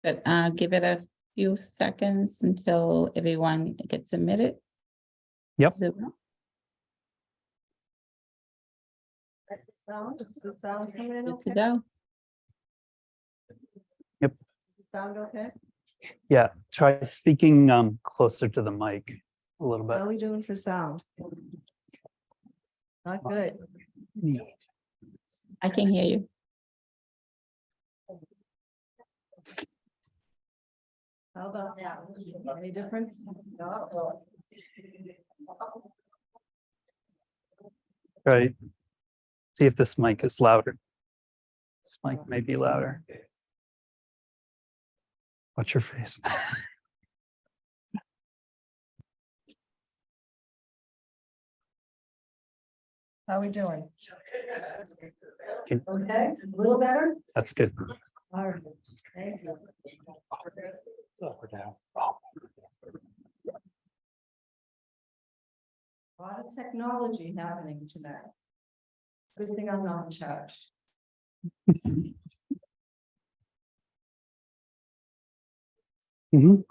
But give it a few seconds until everyone gets admitted. Yep. to the room. Does the sound coming in Good to okay? go. Does it sound okay? Yeah, try speaking closer to the mic a little How bit. are we doing for sound? Not good. I can hear you. How about now? Any difference? No. Right. See if this mic is louder. This mic may be louder. Watch your face. How are we doing? Can- Okay, a little better? That's good. All right, thank you. A lot of technology happening tonight. Good thing I'm not in charge. Mhm.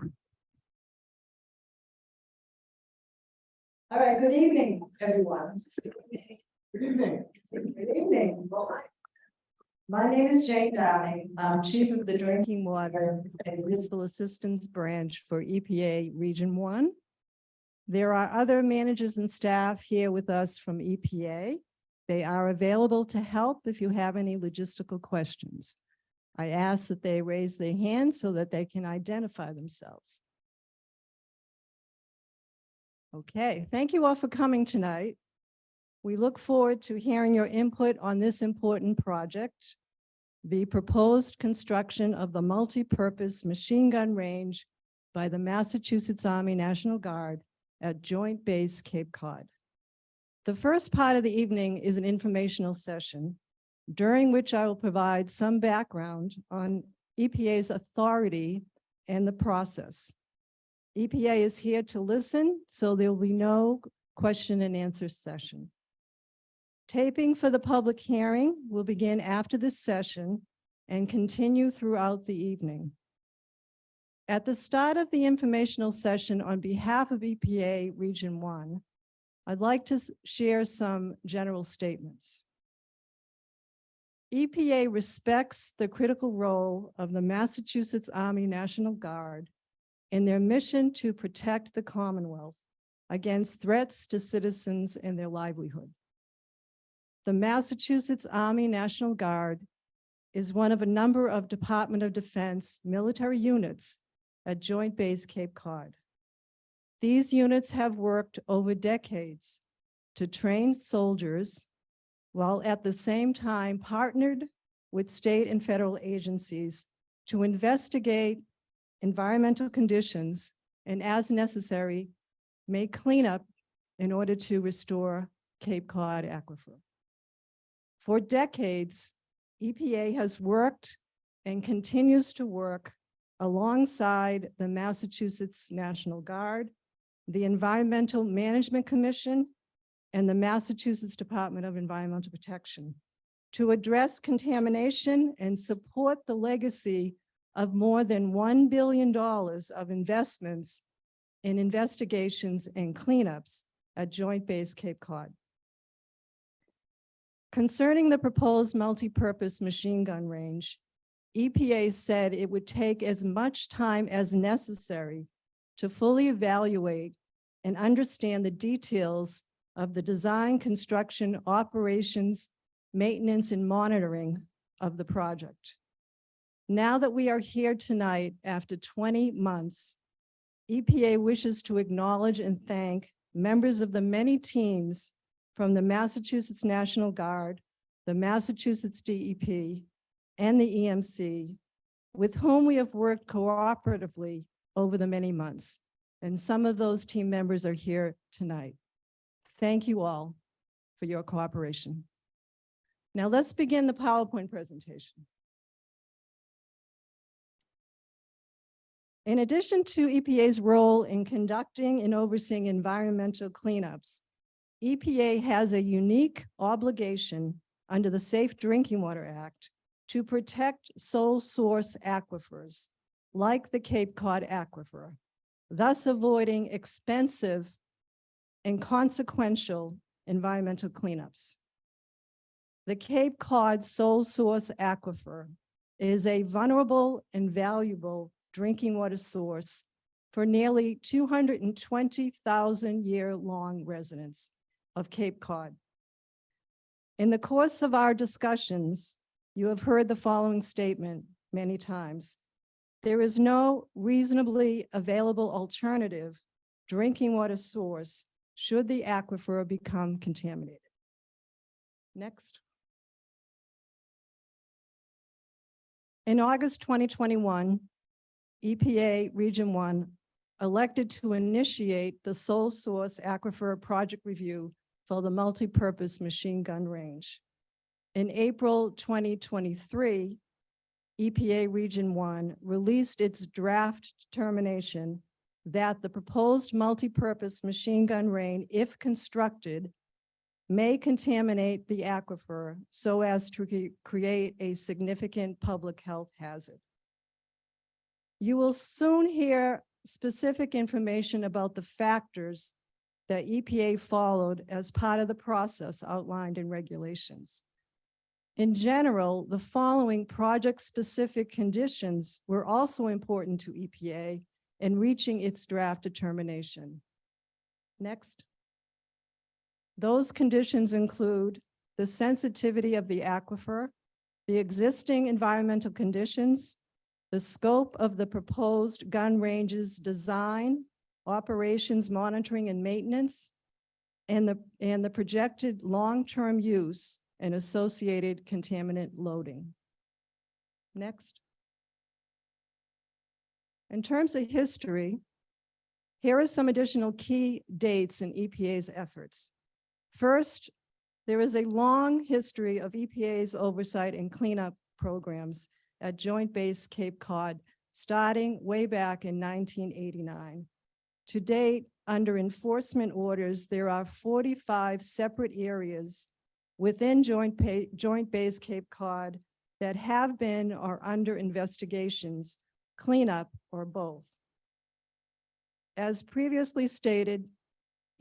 All right, good evening, everyone. Good evening. Good evening. My name is Jane Downing. I'm Chief of the Drinking Water and Municipal Assistance Branch for EPA Region 1. There are other managers and staff here with us from EPA. They are available to help if you have any logistical questions. I ask that they raise their hands so that they can identify themselves. Okay, thank you all for coming tonight. We look forward to hearing your input on this important project, the proposed construction of the multi-purpose machine gun range by the Massachusetts Army National Guard at Joint Base Cape Cod. The first part of the evening is an informational session, during which I will provide some background on EPA's authority and the process. EPA is here to listen, so there will be no question and answer session. Taping for the public hearing will begin after this session and continue throughout the evening. At the start of the informational session on behalf of EPA Region 1, I'd like to share some general statements. EPA respects the critical role of the Massachusetts Army National Guard in their mission to protect the Commonwealth against threats to citizens and their livelihood. The Massachusetts Army National Guard is one of a number of Department of Defense military units at Joint Base Cape Cod. These units have worked over decades to train soldiers while at the same time partnered with state and federal agencies to investigate environmental conditions and, as necessary, make cleanup in order to restore Cape Cod aquifer. For decades, EPA has worked and continues to work alongside the Massachusetts National Guard, the Environmental Management Commission, and the Massachusetts Department of Environmental Protection to address contamination and support the legacy of more than $1 billion of investments in investigations and cleanups at Joint Base Cape Cod. Concerning the proposed multi-purpose machine gun range, EPA said it would take as much time as necessary to fully evaluate and understand the details of the design, construction, operations, maintenance, and monitoring of the project. Now that we are here tonight after 20 months, EPA wishes to acknowledge and thank members of the many teams from the Massachusetts National Guard, the Massachusetts DEP, and the EMC, with whom we have worked cooperatively over the many months. And some of those team members are here tonight. Thank you all for your cooperation. Now let's begin the PowerPoint presentation. In addition to EPA's role in conducting and overseeing environmental cleanups, EPA has a unique obligation under the Safe Drinking Water Act to protect sole source aquifers, like the Cape Cod Aquifer, thus avoiding expensive and consequential environmental cleanups. The Cape Cod sole source aquifer is a vulnerable and valuable drinking water source for nearly 220,000-year-long residents of Cape Cod. In the course of our discussions, you have heard the following statement many times. There is no reasonably available alternative drinking water source should the aquifer become contaminated. Next. In August 2021, EPA Region 1 elected to initiate the sole source aquifer project review for the multipurpose machine gun range. In April 2023, EPA Region 1 released its draft determination that the proposed multipurpose machine gun range, if constructed, may contaminate the aquifer so as to create a significant public health hazard. You will soon hear specific information about the factors that EPA followed as part of the process outlined in regulations. In general, the following project-specific conditions were also important to EPA in reaching its draft determination. Next. Those conditions include the sensitivity of the aquifer, the existing environmental conditions, the scope of the proposed gun range's design, operations, monitoring, and maintenance, and the projected long-term use and associated contaminant loading. Next. In terms of history, here are some additional key dates in EPA's efforts. First, there is a long history of EPA's oversight and cleanup programs at Joint Base Cape Cod, starting way back in 1989. To date, under enforcement orders, there are 45 separate areas within Joint Base Cape Cod that have been or under investigations, cleanup, or both. As previously stated,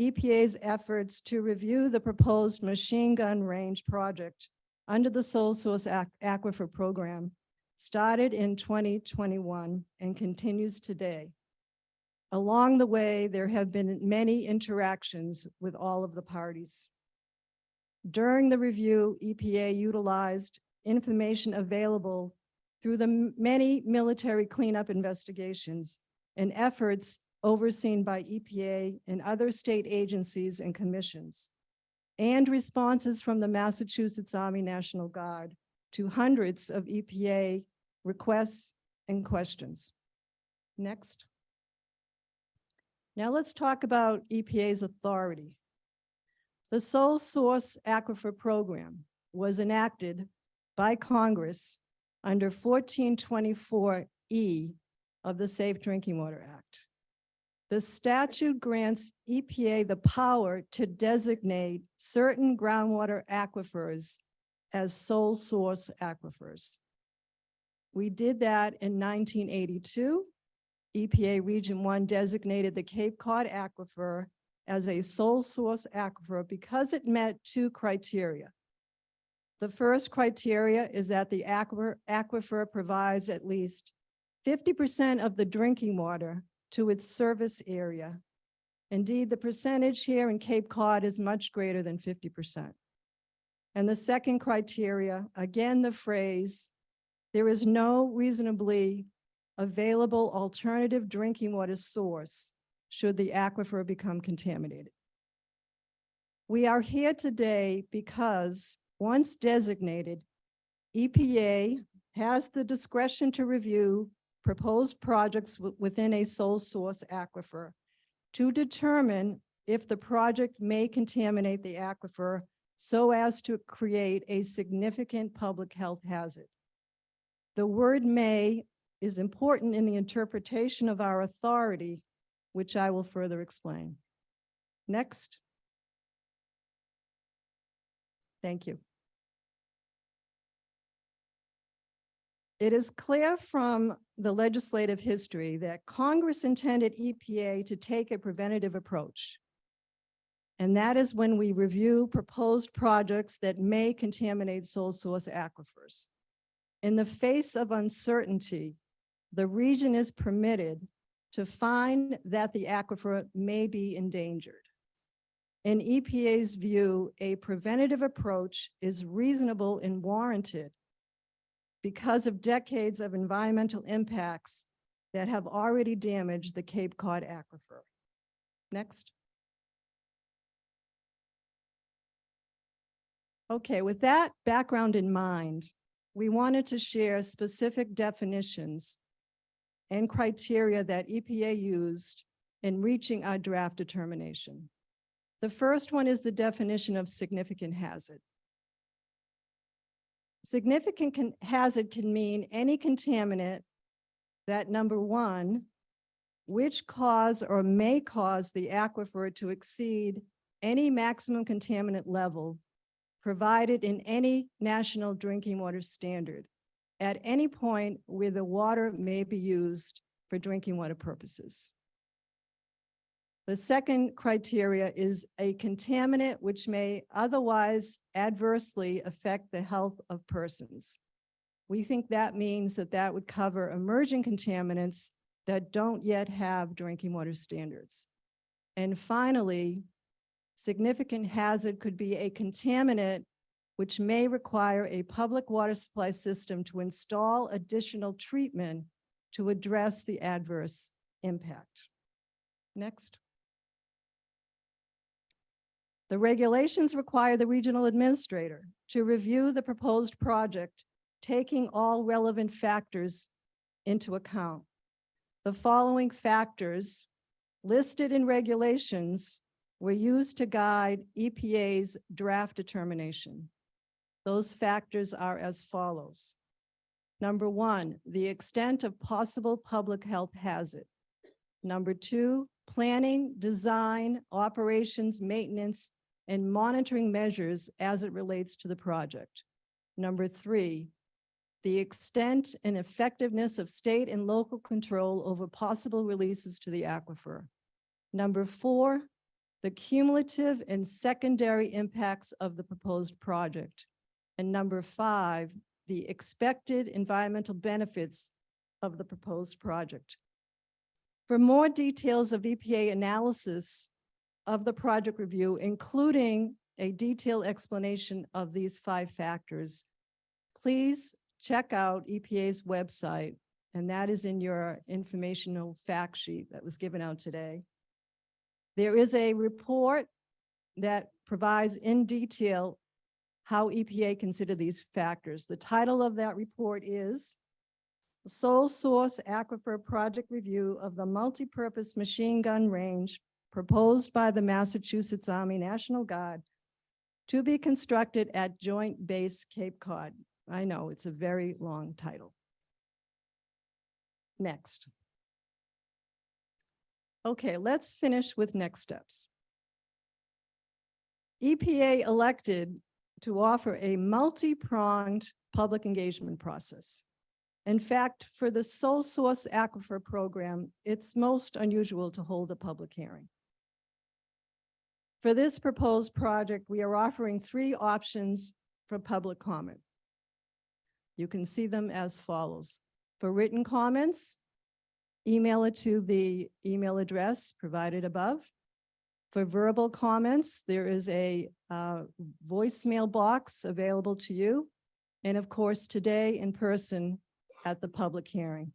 EPA's efforts to review the proposed machine gun range project under the sole source aquifer program started in 2021 and continues today. Along the way, there have been many interactions with all of the parties. During the review, EPA utilized information available through the many military cleanup investigations and efforts overseen by EPA and other state agencies and commissions, and responses from the Massachusetts Army National Guard to hundreds of EPA requests and questions. Next. Now let's talk about EPA's authority. The sole source aquifer program was enacted by Congress under 1424E of the Safe Drinking Water Act. The statute grants EPA the power to designate certain groundwater aquifers as sole source aquifers. We did that in 1982. EPA Region 1 designated the Cape Cod Aquifer as a sole source aquifer because it met two criteria. The first criteria is that the aquifer provides at least 50% of the drinking water to its service area. Indeed, the percentage here in Cape Cod is much greater than 50%. And the second criteria, again, the phrase, there is no reasonably available alternative drinking water source should the aquifer become contaminated. We are here today because once designated, EPA has the discretion to review proposed projects within a sole source aquifer to determine if the project may contaminate the aquifer so as to create a significant public health hazard. The word may is important in the interpretation of our authority, which I will further explain. Next. Thank you. It is clear from the legislative history that Congress intended EPA to take a preventative approach. And that is when we review proposed projects that may contaminate sole source aquifers. In the face of uncertainty, the region is permitted to find that the aquifer may be endangered. In EPA's view, a preventative approach is reasonable and warranted because of decades of environmental impacts that have already damaged the Cape Cod aquifer. Next. Okay, with that background in mind, we wanted to share specific definitions and criteria that EPA used in reaching our draft determination. The first one is the definition of significant hazard. Significant hazard can mean any contaminant that, number one, which cause or may cause the aquifer to exceed any maximum contaminant level provided in any national drinking water standard at any point where the water may be used for drinking water purposes. The second criteria is a contaminant which may otherwise adversely affect the health of persons. We think that means that that would cover emerging contaminants that don't yet have drinking water standards. And finally, significant hazard could be a contaminant which may require a public water supply system to install additional treatment to address the adverse impact. Next. The regulations require the regional administrator to review the proposed project, taking all relevant factors into account. The following factors listed in regulations were used to guide EPA's draft determination. Those factors are as follows. Number one, the extent of possible public health hazard. Number two, planning, design, operations, maintenance, and monitoring measures as it relates to the project. Number three, the extent and effectiveness of state and local control over possible releases to the aquifer. Number four, the cumulative and secondary impacts of the proposed project. And number five, the expected environmental benefits of the proposed project. For more details of EPA analysis of the project review, including a detailed explanation of these five factors, please check out EPA's website, and that is in your informational fact sheet that was given out today. There is a report that provides in detail how EPA considered these factors. The title of that report is Sole Source Aquifer Project Review of the Multipurpose Machine Gun Range proposed by the Massachusetts Army National Guard to be constructed at Joint Base Cape Cod. I know, it's a very long title. Next. Okay, let's finish with next steps. EPA elected to offer a multi-pronged public engagement process. In fact, for the sole source aquifer program, it's most unusual to hold a public hearing. For this proposed project, we are offering three options for public comment. You can see them as follows. For written comments, email it to the email address provided above. For verbal comments, there is a voicemail box available to you. And of course, today in person at the public hearing.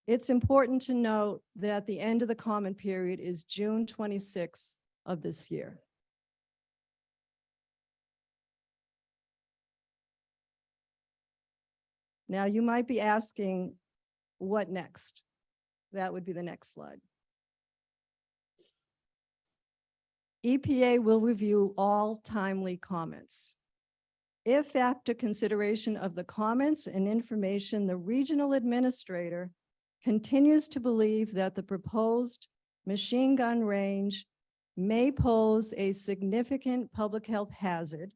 It's important to note that the end of the comment period is June 26th of this year. Now you might be asking, what next? That would be the next slide. EPA will review all timely comments. If after consideration of the comments and information, the regional administrator continues to believe that the proposed machine gun range may pose a significant public health hazard,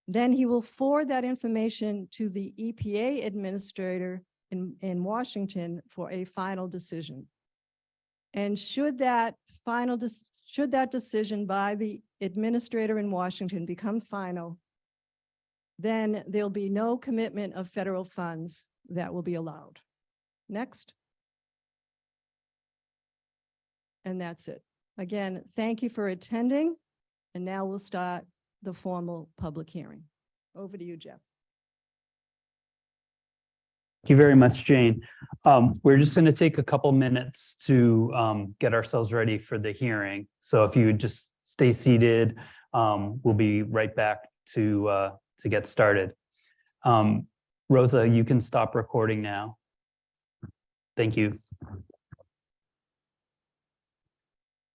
Then he will forward that information to the EPA administrator in Washington for a final decision. And should that decision by the administrator in Washington become final, then there'll be no commitment of federal funds that will be allowed. Next. And that's it. Again, thank you for attending. And now we'll start the formal public hearing. Over to you, Jeff. Thank you very much, Jane. We're just going to take a couple minutes to get ourselves ready for the hearing. So if you would just stay seated, we'll be right back to get started. Rosa, you can stop recording now. Thank you.